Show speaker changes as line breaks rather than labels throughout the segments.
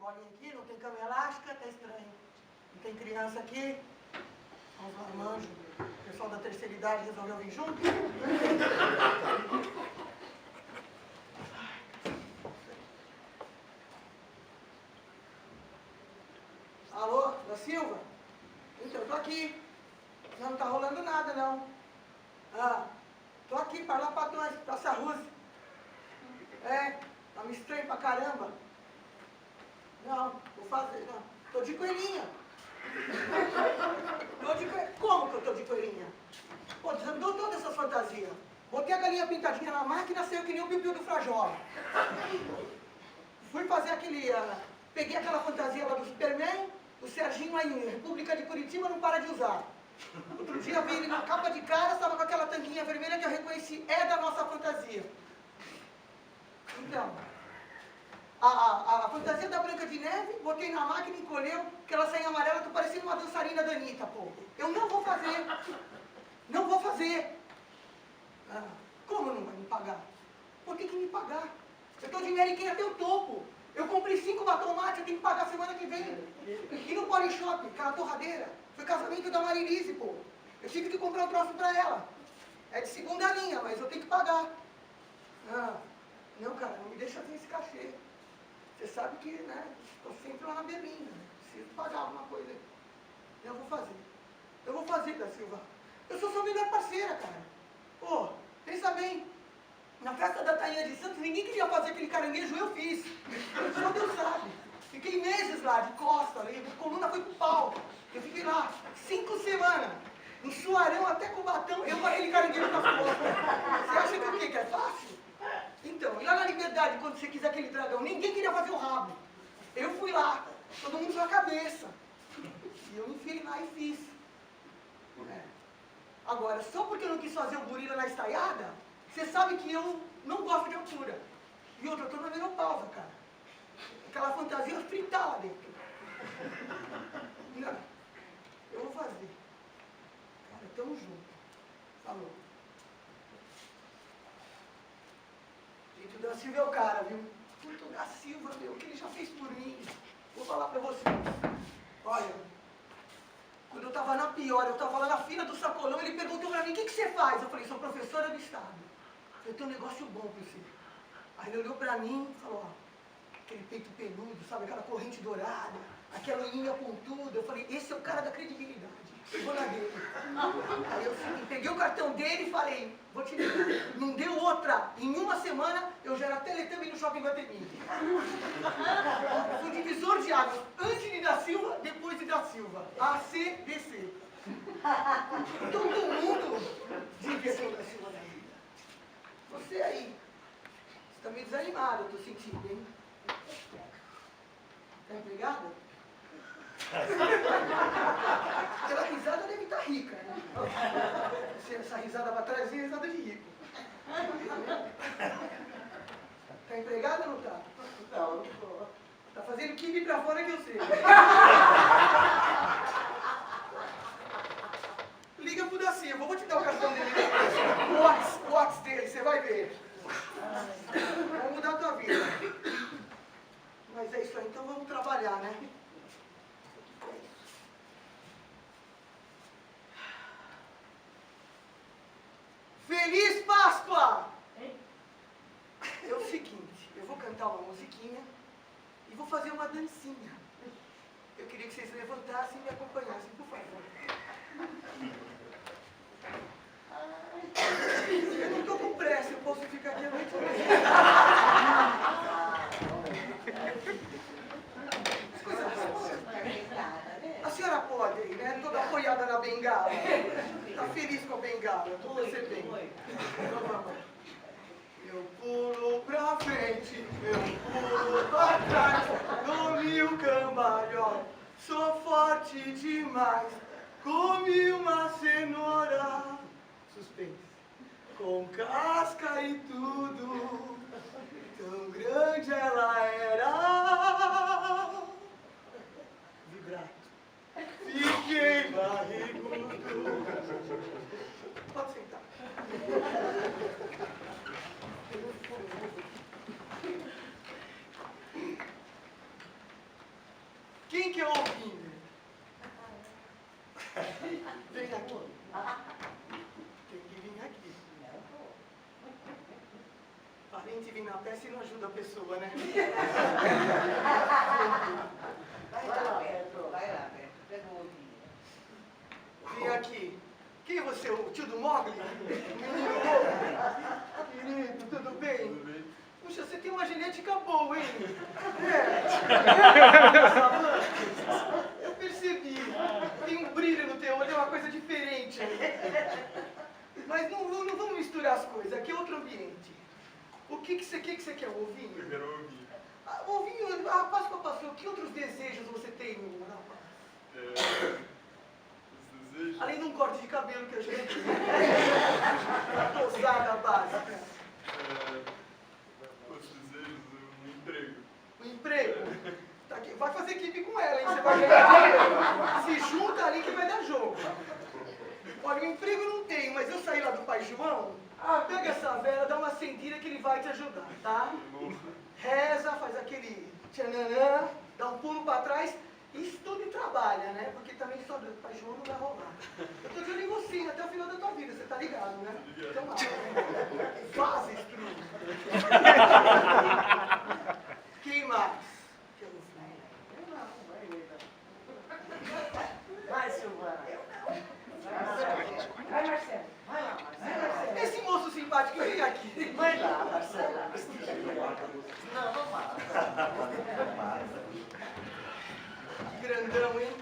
bolinha aqui, não tem cama elástica, tá estranho. Não tem criança aqui. Vamos lá, manjo. O pessoal da terceira idade resolveu vir junto. Alô, da Silva? Então, eu tô aqui. Não tá rolando nada, não. Ah, tô aqui, para lá pra nós, Praça Rússia. Tá me estranho pra caramba. Não, vou fazer, não. Tô de coelhinha. Como que eu tô de coelhinha? Pô, desandou toda essa fantasia. Botei a galinha pintadinha na máquina, saiu que nem o piu-piu do Frajola. Fui fazer aquele... peguei aquela fantasia lá do Superman, o Serginho aí em República de Curitiba não para de usar. Outro dia vi ele na capa de cara, estava com aquela tanguinha vermelha que eu reconheci, é da nossa fantasia. Então, a fantasia da Branca de Neve, botei na máquina, encolheu, aquela sainha amarela, tô parecendo uma dançarina da Anitta, pô. Eu não vou fazer. Não vou fazer. Como não vai me pagar? Por que me pagar? Eu tô de Meriquinha até o topo. Eu comprei 5 batom mate, eu tenho que pagar semana que vem. E no Polishop, aquela torradeira. Foi casamento da Marilise, pô. Eu tive que comprar um troço pra ela. É de segunda linha, mas eu tenho que pagar. Não, cara, não me deixa ter esse cachê. Você sabe que, né, estou sempre lá na berlinda, né? Preciso pagar alguma coisa aí. Eu vou fazer. Eu vou fazer, da Silva. Eu sou sua melhor parceira, cara. Pô, pensa bem. Na festa da Tainha de Santos, ninguém queria fazer aquele caranguejo, eu fiz. Só Deus sabe. Fiquei meses lá, de costa, ali, a coluna foi pro pau. Eu fiquei lá 5 semanas. Um suarão até com batão, eu com aquele caranguejo nas costas. Você acha que o quê? Que é fácil? Então, e lá na Liberdade, quando você quis aquele dragão, ninguém queria fazer o rabo. Eu fui lá, todo mundo sua cabeça. E eu me enfiei lá e fiz. Agora, só porque eu não quis fazer o gorila na estaiada, você sabe que eu não gosto de altura. E outra, eu tô na menopausa, cara. Aquela fantasia fritar lá dentro. Não, eu vou fazer. Cara, tamo junto. Falou. Gente, o da Silva é o cara, viu? Puta, o da Silva, meu, o que ele já fez por mim. Vou falar pra vocês. Olha, quando eu tava na pior, eu tava lá na fila do sacolão, ele perguntou pra mim, o que você faz? Eu falei, sou professora do Estado. Eu tenho um negócio bom pra você. Aí ele olhou pra mim e falou, aquele peito peludo, sabe, aquela corrente dourada, aquela unha pontuda. Eu falei, esse é o cara da credibilidade. Eu vou na dele. Aí eu peguei o cartão dele e falei, vou te ligar. Não deu outra. Em uma semana, eu já era Teletubby no Shopping Guatemi. Fui divisor de águas. Antes de da Silva, depois de da Silva. ACDC. Todo mundo devia ser o da Silva na vida. Você aí. Você tá meio desanimado, eu tô sentindo, hein? Tá empregada? Aquela risada deve estar rica, né? Essa risada pra trás é risada de rico. Tá empregada ou não tá?
Não, não tô.
Tá fazendo kibe pra fora que eu sei. Liga pro da Silva, vou te dar o cartão dele. O WhatsApp dele, você vai ver. Vai mudar a tua vida. Mas é isso aí, então vamos trabalhar, né? Feliz Páscoa! É o seguinte, eu vou cantar uma musiquinha e vou fazer uma dancinha. Eu queria que vocês levantassem e me acompanhassem, por favor. Eu não estou com pressa, eu posso ficar aqui a noite toda. A senhora pode ir, né? Toda apoiada na bengala. Tá feliz com a bengala, eu tô percebendo. Então vamos. Eu pulo pra frente, eu pulo pra trás, dou mil cambalhotas, sou forte demais, comi uma cenoura, suspense, com casca e tudo, tão grande ela era, vibrato. Fiquei barrigudo. Pode sentar. Quem que é o ovinho? Vem aqui. Tem que vir aqui. Parente vir na peça e não ajuda a pessoa, né?
Vai lá, Beto. Pega o ovinho.
Vem aqui. Quem é você? O tio do Mogli? Menino louco? Querido, tudo bem? Puxa, você tem uma genética boa, hein? Eu percebi. Tem um brilho no teu olho, é uma coisa diferente. Mas não vamos misturar as coisas. Aqui é outro ambiente. O que você quer? O ovinho?
Primeiro ovinho.
O ovinho, a Páscoa passou. Que outros desejos você tem, meu rapaz?
Os desejos?
Além de um corte de cabelo que eu já vi. Uma tosada básica.
Os desejos, um emprego.
O emprego. Tá aqui. Vai fazer equipe com ela, hein? Você vai ganhar dinheiro. Se junta ali que vai dar jogo. Olha, o emprego eu não tenho, mas eu saí lá do Pai João. Pega essa vela, dá uma acendida que ele vai te ajudar, tá? Reza, faz aquele tchananã, dá um pulo pra trás e estuda e trabalha, né? Porque também só do Pai João não vai rolar. Eu tô de olho em você até o final da tua vida, você tá ligado, né? Então, vaza, estudo. Quem mais?
Vai, Silvana. Vai, Marcelo. Vai lá, Marcelo.
Esse moço simpático, vem aqui.
Vai lá, Marcelo. Não, não passa.
Grandão, hein?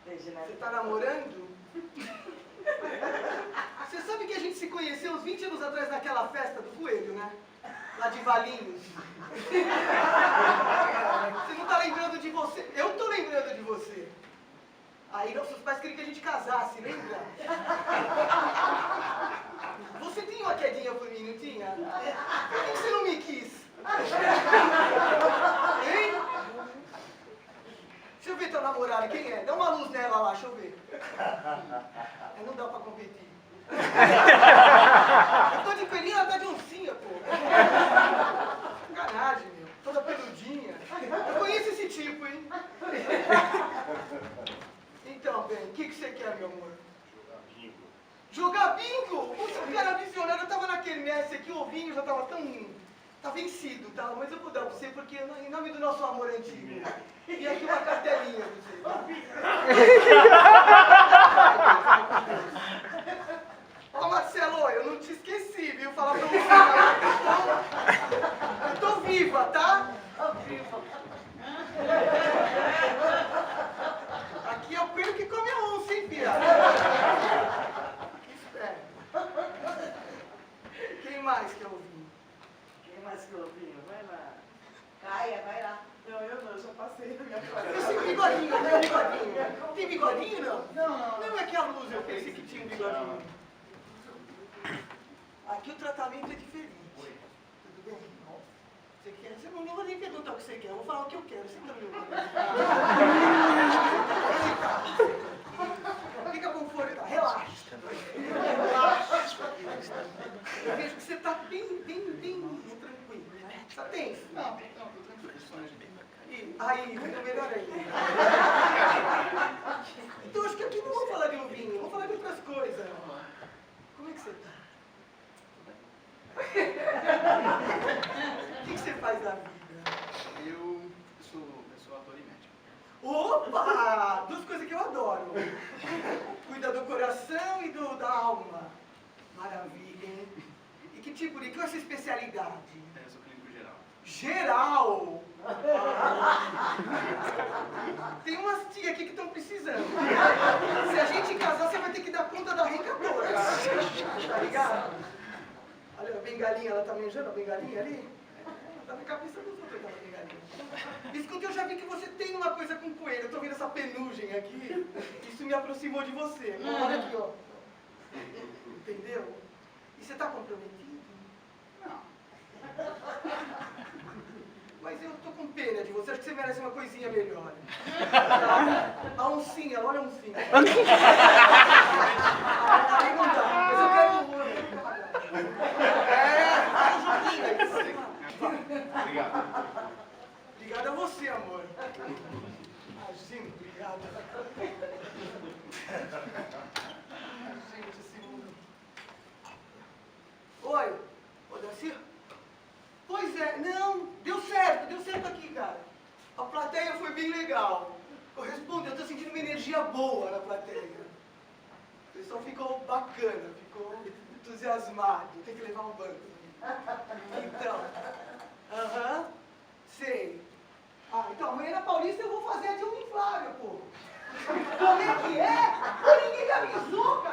Você tá namorando? Você sabe que a gente se conheceu uns 20 anos atrás naquela festa do coelho, né? Lá de Valinhos. Você não tá lembrando de você? Eu tô lembrando de você. Aí nossos pais queriam que a gente casasse, lembra? Você tinha uma quedinha por mim, não tinha? Por que você não me quis? Hein? Deixa eu ver tua namorada, quem é? Dá uma luz nela lá, deixa eu ver. Não dá pra competir. Eu tô de coelhinho, ela tá de oncinha, pô. Sacanagem, meu. Toda peludinha. Eu conheço esse tipo, hein? Então, bem, o que você quer, meu amor?
Jogar bingo.
Jogar bingo? Puxa, o cara visionário, eu tava na quermesse aqui, o ovinho já tava tão... Tá vencido, tá? Mas eu vou dar pra você, porque em nome do nosso amor antigo. E aqui uma cartelinha pra você. Ó, Marcelo, eu não te esqueci, viu? Falar pra você. Eu tô viva, tá? Tô viva. Aqui é o coelho que come a onça, hein, filha? Que esperto. Quem mais quer ouvir?
Quem mais que ovinho? Vai lá. Caia, vai lá.
Não, eu não, já passei a minha fase.
Esse bigodinho, tem um bigodinho? Tem bigodinho, não?
Não.
Não, é que a luz, eu pensei que tinha um bigodinho. Aqui o tratamento é diferente. Tudo bem? Você quer? Você não vou nem perguntar o que você quer, eu vou falar o que eu quero. Você não me Fica com fôlego, relaxa. Relaxa. Eu vejo que você está bem tranquilo. Está tenso?
Não, tô tranquilo.
Aí, fica melhor ainda. Então acho que aqui não vamos falar de ovinho, vamos falar de outras coisas. Como é que você está? O que você faz da vida?
Eu sou ator e médico.
Opa! Duas coisas que eu adoro. Cuida do coração e da alma. Maravilha, hein? E que tipo de... Qual é a sua especialidade?
Eu sou clínico geral.
Geral! Tem umas tias aqui que estão precisando. Se a gente casar, você vai ter que dar conta da renca toda. Tá ligado? Olha a bengalinha, ela tá manjando a bengalinha ali? Tá na cabeça dos outros aquela bengalinha. Escuta, eu já vi que você tem uma coisa com coelho. Eu tô vendo essa penugem aqui. Isso me aproximou de você. Olha aqui, ó. Entendeu? E você tá comprometido?
Não.
Mas eu tô com pena de você, acho que você merece uma coisinha melhor. A oncinha, olha a oncinha. Aí não dá, mas eu quero um olho. Faz um joguinho aí.
Obrigado.
Obrigado a você, amor. Imagina, obrigado. Gente, esse mundo. Oi, ô Darcy? Pois é, não, deu certo aqui, cara. A plateia foi bem legal. Correspondeu, eu tô sentindo uma energia boa na plateia. O pessoal ficou bacana, ficou entusiasmado. Tem que levar um banco. Então, sei. Ah, então amanhã na Paulista eu vou fazer a Dilma Flávia, pô. Como é que é? Ninguém me avisou, cara.